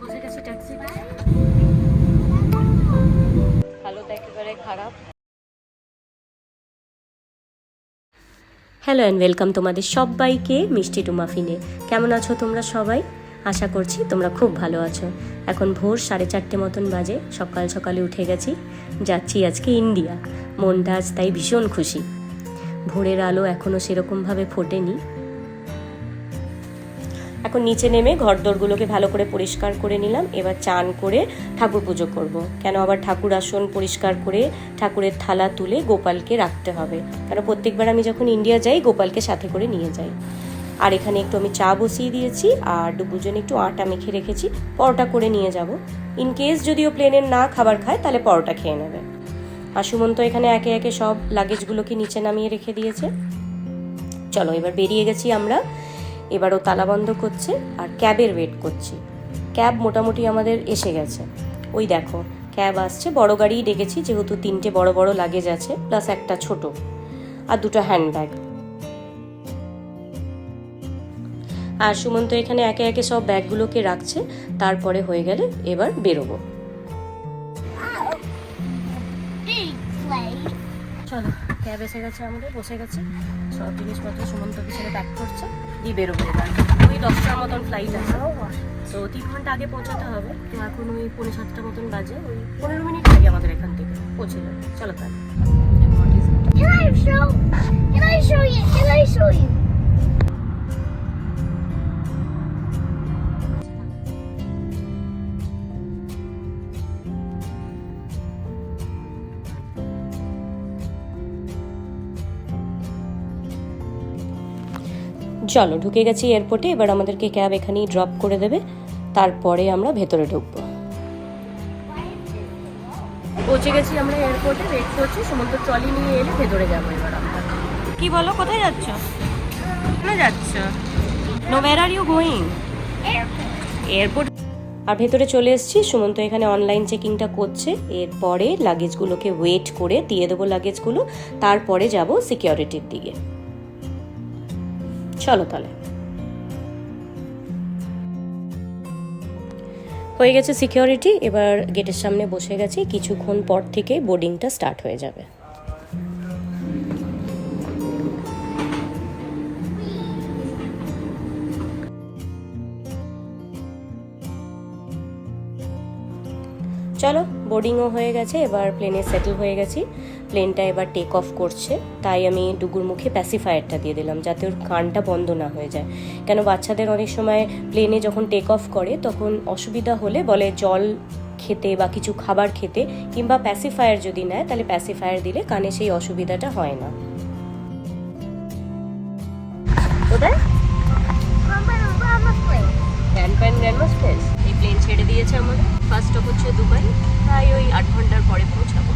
বসে গেছি ট্যাক্সিতে। হালত একেবারে খারাপ। হ্যালো অ্যান্ড ওয়েলকাম তোমাদের সবাইকে মিষ্টি টু মাফিনে। কেমন আছো তোমরা সবাই? আশা করছি তোমরা খুব ভালো আছো। এখন ভোর 4:30 মতন বাজে। সকাল সকালে উঠে গেছি, যাচ্ছি আজকে ইন্ডিয়া। মনটা আজ তাই ভীষণ খুশি। ভোরের আলো এখনও সেরকমভাবে ফোটেনি। এখন নিচে নেমে ঘরদোরগুলোকে ভালো করে পরিষ্কার করে নিলাম। এবার চান করে ঠাকুর পুজো করব। কেন আবার ঠাকুর আসন পরিষ্কার করে ঠাকুরের থালা তুলে গোপালকে রাখতে হবে, কারণ প্রত্যেকবার আমি যখন ইন্ডিয়া যাই গোপালকে সাথে করে নিয়ে যাই। আর এখানে একটু আমি চা বসিয়ে দিয়েছি, আর দুপুরজন একটু আটা মেখে রেখেছি, পরোটা করে নিয়ে যাব। ইনকেস যদিও প্লেনের না খাবার খায় তাহলে পরোটা খেয়ে নেবে। আর সুমন্ত এখানে একে একে সব লাগেজগুলোকে নিচে নামিয়ে রেখে দিয়েছে। চলো এবার বেরিয়ে গেছি আমরা। এবারও তালা বন্ধ করছে আর ক্যাবের ওয়েট করছি। ক্যাব মোটামুটি আমাদের এসে গেছে। ওই দেখো ক্যাব আসছে। বড় গাড়িই ডেকেছি, যেহেতু 3টে বড় বড় লাগেজ আছে, প্লাস একটা ছোট আর 2টো হ্যান্ডব্যাগ। আর সুমন্ত এখানে একে একে সব ব্যাগগুলোকে রাখছে। তারপরে হয়ে গেলে এবার বেরোবো। চলো ক্যাব এসে গেছে আমাদের, বসে গেছে। সব জিনিসপত্র সুমন্ত পিছনে প্যাক করছে, দিয়ে বেরোবো এবার। ওই 10টার মতন ফ্লাইট আছে, তো 3 ঘন্টা আগে পৌঁছাতে হবে। তো এখন ওই 6:45 মতন বাজে, ওই 15 মিনিট লাগে আমাদের এখান থেকে পৌঁছে যাবে। চলো তাহলে। Can I show you? চলো ঢুকে গেছি এয়ারপোর্টে। এবার আমাদেরকে ক্যাব এখানেই ড্রপ করে দেবে, তারপরে আমরা ভেতরে ঢুকবো। পৌঁছে গেছি আমরা এয়ারপোর্টে, ওয়েট করছি। সুমন্ত ট্রলি নিয়ে এলে ভেতরে যাবো এবার আমরা। কি বলো, কোথায় যাচ্ছ? কোথায় যাচ্ছ? No, where are you going? Airport. আর ভেতরে চলে এসেছি। সুমন্ত এখানে অনলাইন চেকিংটা করছে। এরপরে লাগেজগুলোকে ওয়েট করে দিয়ে দেবো লাগেজগুলো, তারপরে যাব সিকিউরিটির দিকে। চলো তাহলে। হয়ে গেছে সিকিউরিটি, এবার গেটের সামনে বসে গেছি। কিছুক্ষণ পর থেকে বোর্ডিংটা স্টার্ট হয়ে যাবে। চলো বোর্ডিংও হয়ে গেছে, এবার প্লেনে সেটেল হয়ে গেছি। প্লেনটা এবার টেক অফ করছে, তাই আমি ডুগুর মুখে প্যাসিফায়ারটা দিয়ে দিলাম, যাতে ওর কানটা বন্ধ না হয়ে যায়। কেন বাচ্চাদের অনেক সময় প্লেনে যখন টেক অফ করে তখন অসুবিধা হলে বলে জল খেতে বা কিছু খাবার খেতে, কিংবা প্যাসিফায়ার যদি নেয় তাহলে প্যাসিফায়ার দিলে কানে সেই অসুবিধাটা হয় না। কোথায়? এই প্লেন ছেড়ে দিয়েছে আমাদের। ফার্স্ট স্টপ হচ্ছে দুবাই, প্রায় ওই 8 ঘন্টার পরে পৌঁছাবো।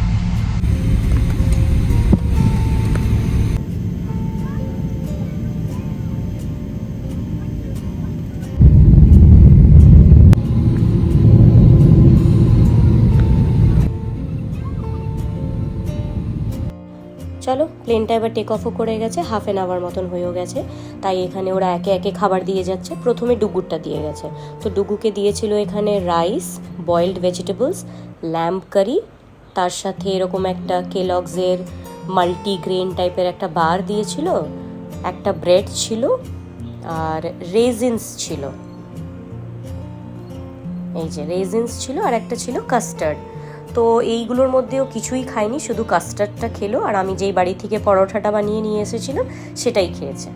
চলো প্লেনটা এবার টেক অফও করে গেছে, হাফ অ্যান আওয়ার মতন হয়েও গেছে। তাই এখানে ওরা একে একে খাবার দিয়ে যাচ্ছে। প্রথমে ডুগুরটা দিয়ে গেছে। তো ডুগুকে দিয়েছিল এখানে রাইস, বয়েলড ভেজিটেবলস, ল্যাম্ব কারি, তার সাথে এরকম একটা কেলগসের মাল্টিগ্রেন টাইপের একটা বার দিয়েছিল, একটা ব্রেড ছিল, আর রেজিনস ছিল। এই যে রেজিনস ছিল, আর একটা ছিল কাস্টার্ড। তো এইগুলোর মধ্যেও কিছুই খায়নি, শুধু কাস্টার্ডটা খেলো। আর আমি যেই বাড়ি থেকে পরোটাটা বানিয়ে নিয়ে এসেছিলাম সেটাই খেয়েছে।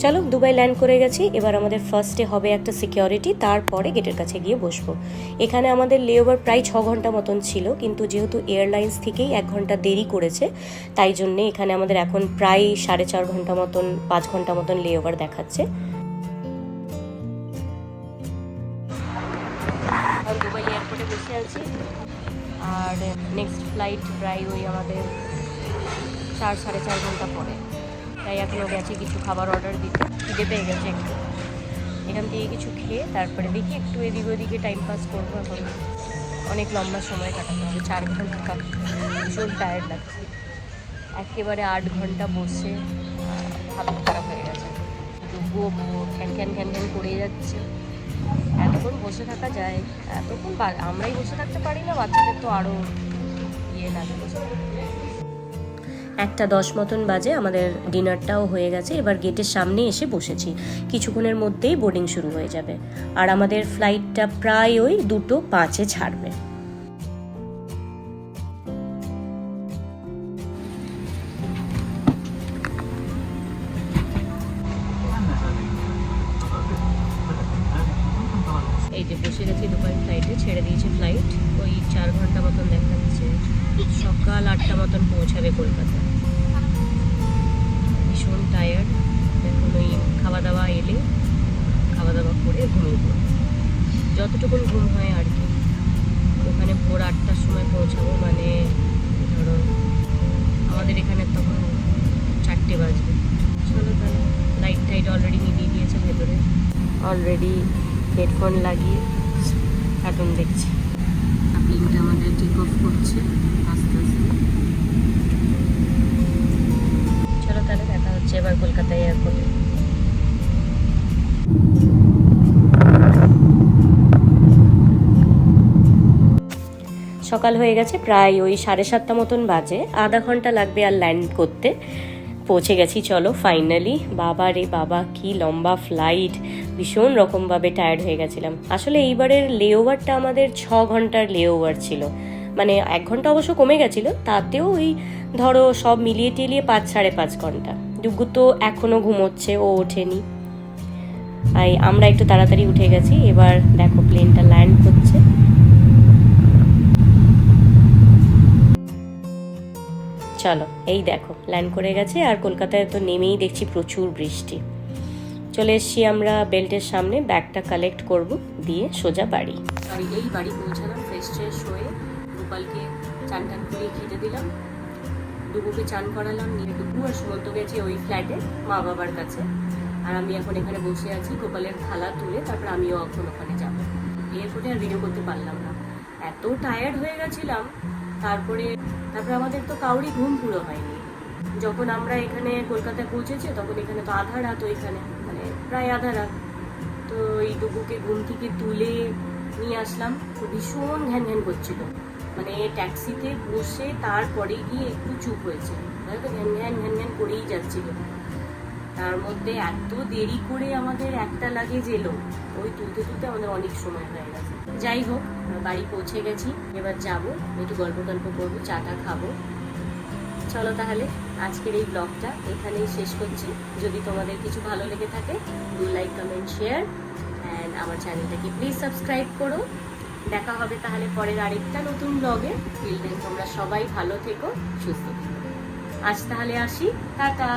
চলো দুবাই ল্যান্ড করে গেছি। এবার আমাদের ফার্স্টে হবে একটা সিকিউরিটি, তারপরে গেটের কাছে গিয়ে বসবো। এখানে আমাদের লেওভার প্রায় 6 ঘন্টা মতন ছিল, কিন্তু যেহেতু এয়ারলাইন্স থেকেই 1 ঘন্টা দেরি করেছে, তাই জন্যে এখানে আমাদের এখন প্রায় 4.5 ঘন্টা মতন, 5 ঘন্টা মতন লেওভার দেখাচ্ছে। দুবাই এয়ারপোর্টে বসে আছি, আর নেক্সট ফ্লাইট প্রায় ওই আমাদের 4-4.5 ঘন্টা পরে। তাই এখনও গেছে কিছু খাবার অর্ডার দিতে। খিদে পেয়ে গেছে একটু, এখান থেকে কিছু খেয়ে তারপরে দেখি একটু এদিক ওদিকে টাইম পাস করবো এখন। অনেক লম্বা সময় কাটাতে হবে, 4 ঘন্টা। ভীষণ টায়ার্ড লাগছে, একেবারে 8 ঘন্টা বসে হালত খারাপ হয়ে গেছে। তবুও ঘ্যান ঘ্যান ঘ্যান ঘ্যান করে যাচ্ছে। এতক্ষণ বসে থাকা যায়? এতক্ষণ আমরাই বসে থাকতে পারি না, বাচ্চাদের তো আরও ইয়ে লাগে বসে থাকতে। 1:10 মতন বাজে, আমাদের ডিনারটাও হয়ে গেছে। এবার গেটের সামনে এসে বসেছি, কিছুক্ষণের মধ্যেই বোর্ডিং শুরু হয়ে যাবে। আর আমাদের ফ্লাইটটা প্রায় ওই 2:05-এ ছাড়বে। এই যে বসে গেছি দুপুর ফ্লাইটে, ছেড়ে দিয়েছে ফ্লাইট। ওই 4 ঘন্টা মতন দেখাচ্ছে, সকাল 8টা মতন পৌঁছাবে কলকাতা। ভীষণ টায়ার্ড। এখন ওই খাওয়া দাওয়া এলে খাওয়া দাওয়া করে ঘুমিয়ে পড়ব, যতটুকুন ঘুম হয় আর কি। ওখানে ভোর 8টার সময় পৌঁছাবো, মানে ধরো আমাদের এখানে তখন 4টে বাজবে। চলো তাহলে। লাইট টাইট অলরেডি নিভিয়ে দিয়েছে ভেতরে, অলরেডি হেডফোন লাগিয়ে কার্টুন দেখছি। প্লেনটা আমাদের টেক অফ করছে আস্তে আস্তে। চলো তাহলে, দেখা হচ্ছে এবার কলকাতা এয়ারপোর্টে। সকাল হয়ে গেছে, প্রায় ওই 7:30 মতন বাজে। আধা ঘন্টা লাগবে আর ল্যান্ড করতে। পৌঁছে গেছি, চলো ফাইনালি। বাবা রে বাবা, কি লম্বা ফ্লাইট! ভীষণ রকমভাবে টায়ার্ড হয়ে গেছিলাম। আসলে এইবারের লেওভারটা আমাদের 6 ঘন্টার লেওভার ছিল, মানে 1 ঘন্টা অবশ্য কমে গেছিলো, তাতেও ওই ধরো সব মিলিয়ে টিলিয়ে 5-5.5 ঘন্টা। ডুগু তো এখনো ঘুমোচ্ছে, ও ওঠেনি। আমরা একটু তাড়াতাড়ি উঠে গেছি। এবার দেখো প্লেনটা ল্যান্ড করছে। চলো, এই দেখো ল্যান্ড করে গেছে। আর কলকাতায় তো নেমেই দেখছি প্রচুর বৃষ্টি। চলে এসছি আমরা বেল্টের সামনে, ব্যাগটা কালেক্ট করব, দিয়ে সোজা বাড়ি। আর এই বাড়ি পৌঁছালাম, ফ্রেশ ট্রেশ হয়ে গোপালকে চান টান করে খেতে দিলাম, ডুবুকে চান করালাম। নিয়ে ডুবু আর সুমন্ত গেছে ওই ফ্ল্যাটে মা বাবার কাছে। আর আমি এখন এখানে বসে আছি, গোপালের থালা তুলে তারপর আমিও এখন ওখানে যাবো। এয়ারপোর্টে আর ভিডিও করতে পারলাম না, এত টায়ার্ড হয়ে গেছিলাম। তারপরে আমাদের তো কাউরি ঘুম পুরো হয়নি। যখন আমরা এখানে কলকাতায় পৌঁছেছি তখন এখানে তো আধা রাত, ওইখানে মানে প্রায় আধা রাত। তো এই ডুবুকে ঘুম থেকে তুলে নিয়ে আসলাম, তো ভীষণ ঘ্যান ঘ্যান করছিল। মানে ট্যাক্সিতে বসে তারপরে গিয়ে একটু চুপ হয়েছে, হয়তো ঘ্যান ঘ্যান ঘ্যান ঘ্যান করেই যাচ্ছিল। তার মধ্যে এত দেরি করে আমাদের একটা লাগেজ এলো, ওই তুলতে তুলতে আমাদের অনেক সময় হয়ে গেছে। যাই হোক, বাড়ি পৌঁছে গেছি, এবার যাবো, একটু গল্প করবো, চাটা খাবো। চলো তাহলে আজকের এই ব্লগটা এখানেই শেষ করছি। যদি তোমাদের কিছু ভালো লেগে থাকে, do like, comment, share, and আমার চ্যানেলটাকে প্লিজ সাবস্ক্রাইব করো। দেখা হবে তাহলে পরের আরেকটা নতুন ব্লগে। টিল দেন তোমরা সবাই ভালো থেকো, সুস্থ থেকো। আজ তাহলে আসি, টাটা।